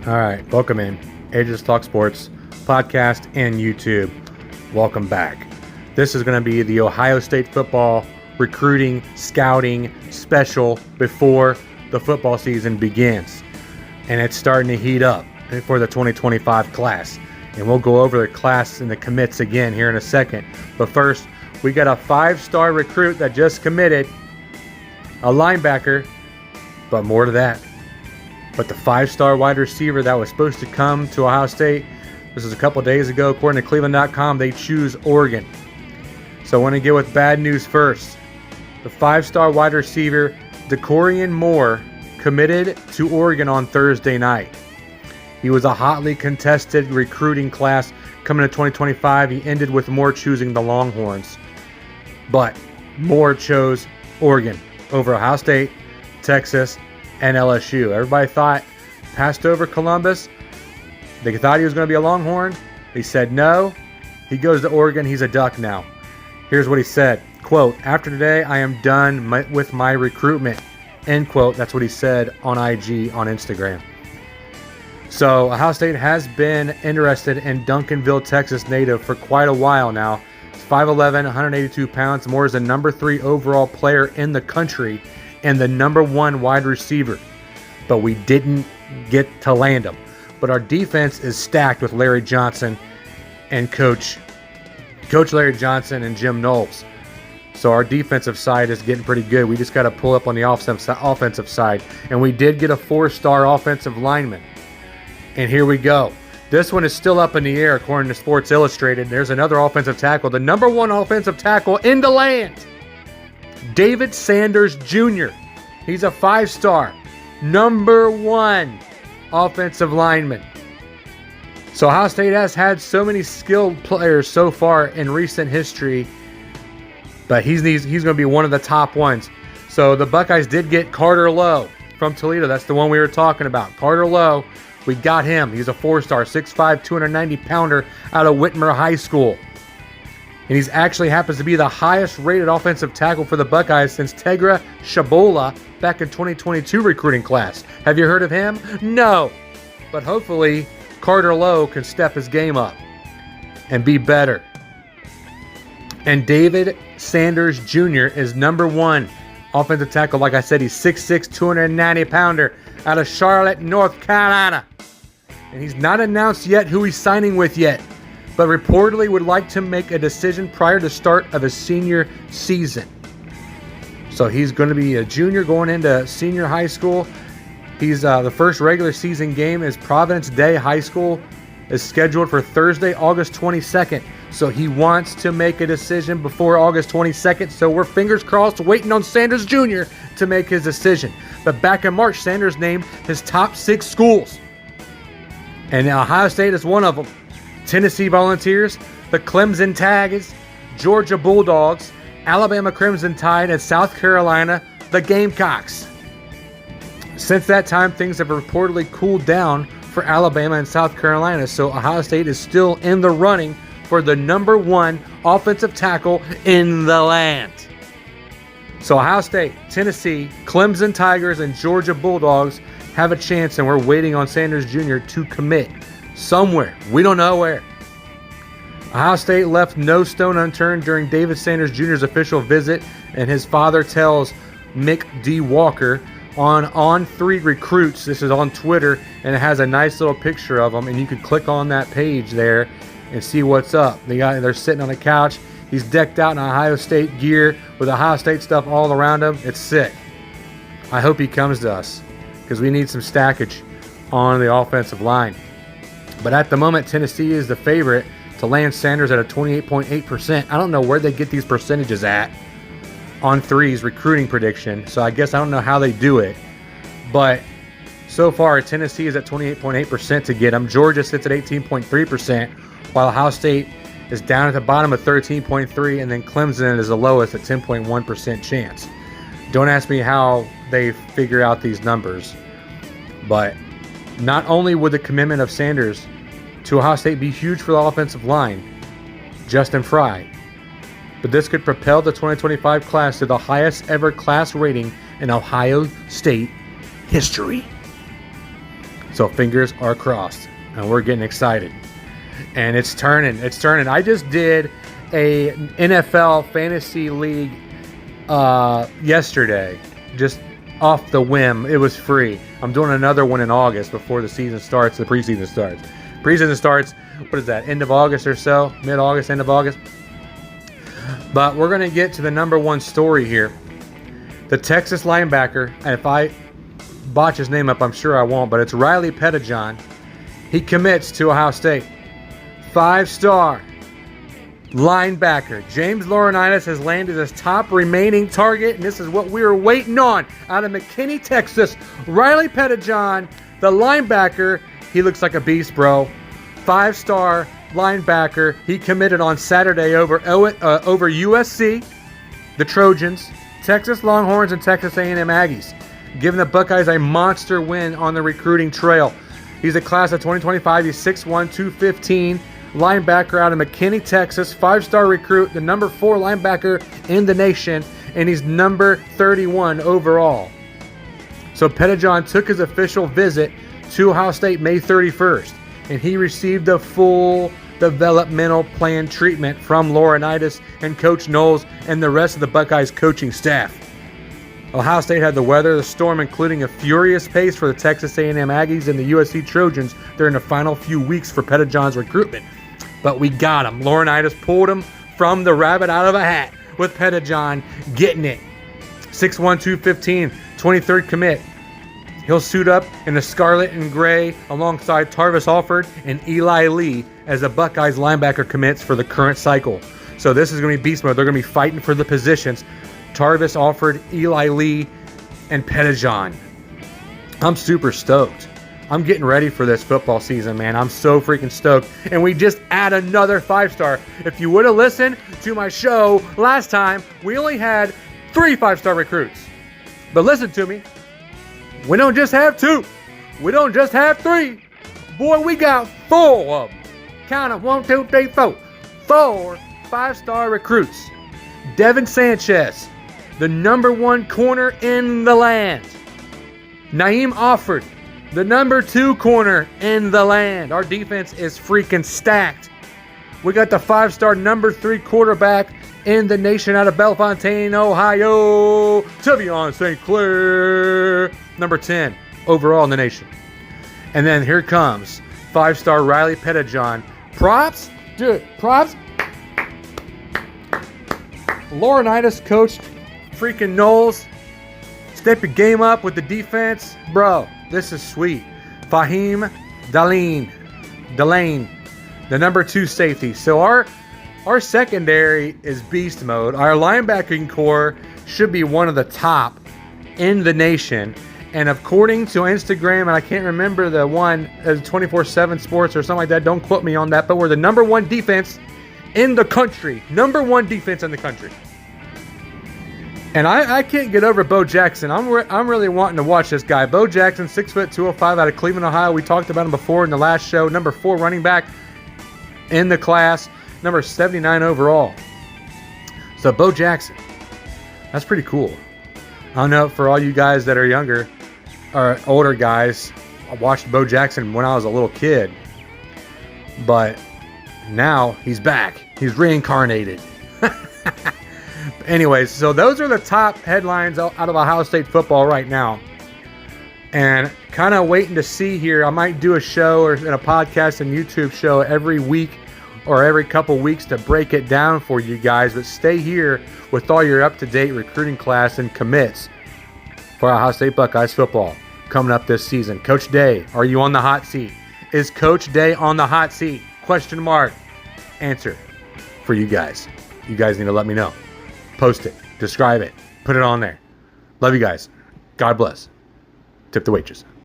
All right, welcome in. Ages Talk Sports podcast and YouTube. Welcome back. This is going to be the Ohio State football recruiting, scouting special before the football season begins. And it's starting to heat up for the 2025 class. And we'll go over the class and the commits again here in a second. But first, we got a 5-star recruit that just committed, a linebacker, but more to that. But the 5-star wide receiver that was supposed to come to Ohio State, this was a couple days ago, according to Cleveland.com, they choose Oregon. So I want to get with bad news first. The 5-star wide receiver, Decorian Moore, committed to Oregon on Thursday night. He was a hotly contested recruiting class coming to 2025. He ended with Moore choosing the Longhorns. But Moore chose Oregon over Ohio State, Texas, and LSU. Everybody passed over Columbus. They thought he was going to be a Longhorn. He said no. He goes to Oregon. He's a Duck now. Here's what he said. Quote, "After today, I am done with my recruitment." End quote. That's what he said on IG on Instagram. So Ohio State has been interested in Duncanville, Texas native for quite a while now. He's 5'11", 182 pounds. Moore is the number 3 overall player in the country and the number 1 wide receiver. But we didn't get to land him. But our defense is stacked with Larry Johnson and Coach Larry Johnson and Jim Knowles. So our defensive side is getting pretty good. We just got to pull up on the offensive side. And we did get a 4-star offensive lineman. And here we go. This one is still up in the air according to Sports Illustrated. There's another offensive tackle, the number 1 offensive tackle in the land, David Sanders Jr. He's a 5-star, number 1 offensive lineman. So Ohio State has had so many skilled players so far in recent history, but he's going to be one of the top ones. So the Buckeyes did get Carter Lowe from Toledo. That's the one we were talking about. Carter Lowe, we got him. He's a 4-star, 6'5", 290-pounder out of Whitmer High School. And he's actually happens to be the highest-rated offensive tackle for the Buckeyes since Tegra Shabola back in 2022 recruiting class. Have you heard of him? No. But hopefully Carter Lowe can step his game up and be better. And David Sanders Jr. is number 1 offensive tackle. Like I said, he's 6'6", 290-pounder out of Charlotte, North Carolina. And he's not announced yet who he's signing with yet, but reportedly would like to make a decision prior to start of his senior season. So he's going to be a junior going into senior high school. He's the first regular season game is Providence Day High School is scheduled for Thursday, August 22nd. So he wants to make a decision before August 22nd. So we're fingers crossed waiting on Sanders Jr. to make his decision. But back in March, Sanders named his top 6 schools. And Ohio State is one of them. Tennessee Volunteers, the Clemson Tigers, Georgia Bulldogs, Alabama Crimson Tide, and South Carolina, the Gamecocks. Since that time, things have reportedly cooled down for Alabama and South Carolina, so Ohio State is still in the running for the number 1 offensive tackle in the land. So Ohio State, Tennessee, Clemson Tigers, and Georgia Bulldogs have a chance, and we're waiting on Sanders Jr. to commit somewhere. We don't know where. Ohio State left no stone unturned during David Sanders Jr.'s official visit, and his father tells Mick D. Walker on 3 recruits. This is on Twitter, and it has a nice little picture of them, and you can click on that page there and see what's up. They're sitting on a couch. He's decked out in Ohio State gear with Ohio State stuff all around him. It's sick. I hope he comes to us because we need some stackage on the offensive line. But at the moment, Tennessee is the favorite to land Sanders at a 28.8%. I don't know where they get these percentages at on 3's recruiting prediction, so I guess I don't know how they do it. But so far, Tennessee is at 28.8% to get him. Georgia sits at 18.3%, while Ohio State is down at the bottom at 13.3%, and then Clemson is the lowest at 10.1% chance. Don't ask me how they figure out these numbers, but not only would the commitment of Sanders to Ohio State be huge for the offensive line, Justin Fry, but this could propel the 2025 class to the highest ever class rating in Ohio State history. So fingers are crossed, and we're getting excited. And it's turning. I just did a NFL fantasy league yesterday, just off the whim. It was free. I'm doing another one in August before the season starts. The preseason starts. Preseason starts, what is that, end of August or so? Mid-August, end of August? But we're going to get to the number one story here. The Texas linebacker, and if I botch his name up, I'm sure I won't, but it's Riley Pettijohn. He commits to Ohio State. 5-star linebacker James Laurinaitis has landed his top remaining target, and this is what we were waiting on out of McKinney, Texas. Riley Pettijohn, the linebacker. He looks like a beast, bro. 5-star linebacker. He committed on Saturday over USC, the Trojans, Texas Longhorns, and Texas A&M Aggies, giving the Buckeyes a monster win on the recruiting trail. He's a class of 2025. He's 6'1", 215, linebacker out of McKinney, Texas. 5-star recruit, the number 4 linebacker in the nation, and he's number 31 overall. So Pettijohn took his official visit to Ohio State May 31st, and he received the full developmental plan treatment from Laurinaitis and Coach Knowles and the rest of the Buckeyes coaching staff. Ohio State had the weather, the storm, including a furious pace for the Texas A&M Aggies and the USC Trojans during the final few weeks for Pettijohn's recruitment. But we got him. Laurinaitis pulled him from the rabbit out of a hat with Pettijohn getting it. 6'1", 215, 23rd commit. He'll suit up in the scarlet and gray alongside Tarvis Alford and Eli Lee as the Buckeyes linebacker commits for the current cycle. So this is going to be beast mode. They're going to be fighting for the positions. Tarvis Alford, Eli Lee, and Pettijohn. I'm super stoked. I'm getting ready for this football season, man. I'm so freaking stoked. And we just add another 5-star. If you would have listened to my show last time, we only had 3 5-star recruits. But listen to me. We don't just have 2. We don't just have 3. Boy, we got 4 of them. Count them. 1, 2, 3, 4. 4 5-star recruits. Devin Sanchez, the number 1 corner in the land. Naeem Offord, the number 2 corner in the land. Our defense is freaking stacked. We got the 5-star number 3 quarterback in the nation out of Bellefontaine, Ohio, Tevion St. Clair, number 10 overall in the nation. And then here comes 5-star Riley Pettijohn. Props, dude, props. Laurinaitis coached freaking Knowles. Step your game up with the defense. Bro, this is sweet. Fahim Delane, the number 2 safety. So our secondary is beast mode. Our linebacking core should be one of the top in the nation. And according to Instagram, and I can't remember the one, 24/7 Sports or something like that, don't quote me on that, but we're the number 1 defense in the country. Number 1 defense in the country. And I can't get over Bo Jackson. I'm really wanting to watch this guy. Bo Jackson, 6', 205 out of Cleveland, Ohio. We talked about him before in the last show. Number 4 running back in the class. Number 79 overall. So Bo Jackson. That's pretty cool. I don't know, for all you guys that are younger or older guys, I watched Bo Jackson when I was a little kid. But now he's back. He's reincarnated. Anyways, so those are the top headlines out of Ohio State football right now. And kind of waiting to see here. I might do a show or a podcast and YouTube show every week or every couple weeks to break it down for you guys. But stay here with all your up-to-date recruiting class and commits for Ohio State Buckeyes football coming up this season. Coach Day, are you on the hot seat? Is Coach Day on the hot seat? Question mark. Answer for you guys. You guys need to let me know. Post it. Describe it. Put it on there. Love you guys. God bless. Tip the waitress.